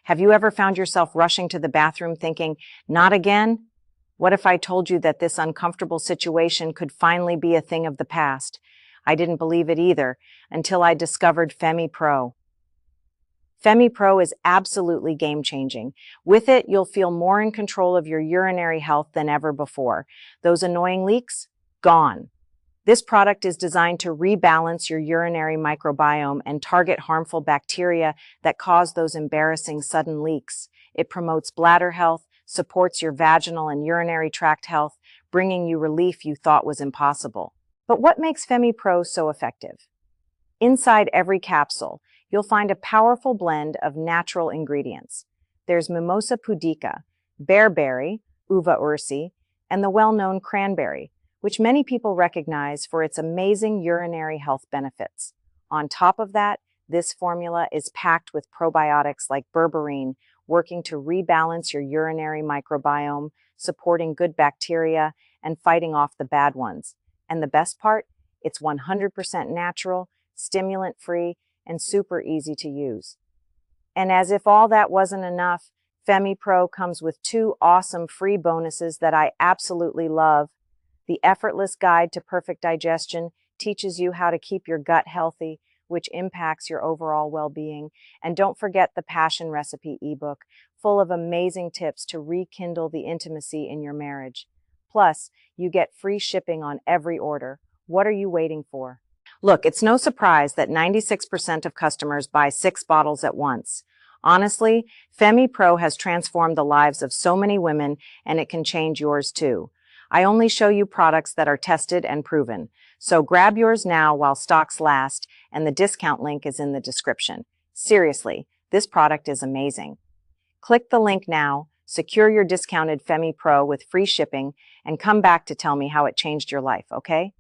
Have you ever found yourself rushing to the bathroom thinking, not again? What if I told you that this uncomfortable situation could finally be a thing of the past? I didn't believe it either until I discovered Femi Pro. Femi Pro is absolutely game-changing. With it, you'll feel more in control of your urinary health than ever before. Those annoying leaks? Gone. This product is designed to rebalance your urinary microbiome and target harmful bacteria that cause those embarrassing sudden leaks. It promotes bladder health, supports your vaginal and urinary tract health, bringing you relief you thought was impossible. But what makes Femi Pro so effective? Inside every capsule, you'll find a powerful blend of natural ingredients. There's Mimosa Pudica, Bearberry, Uva ursi, and the well-known Cranberry, which many people recognize for its amazing urinary health benefits. On top of that, this formula is packed with probiotics like Berberine, working to rebalance your urinary microbiome, supporting good bacteria, and fighting off the bad ones. And the best part? It's 100% natural, stimulant-free, and super easy to use. And as if all that wasn't enough, Femi Pro comes with 2 awesome free bonuses that I absolutely love. The Effortless Guide to Perfect Digestion teaches you how to keep your gut healthy, which impacts your overall well-being. And don't forget the Passion Recipe ebook, full of amazing tips to rekindle the intimacy in your marriage. Plus, you get free shipping on every order. What are you waiting for? Look, it's no surprise that 96% of customers buy 6 bottles at once. Honestly, Femi Pro has transformed the lives of so many women, and it can change yours too. I only show you products that are tested and proven. So grab yours now while stocks last, and the discount link is in the description. Seriously, this product is amazing. Click the link now, secure your discounted Femi Pro with free shipping, and come back to tell me how it changed your life, okay?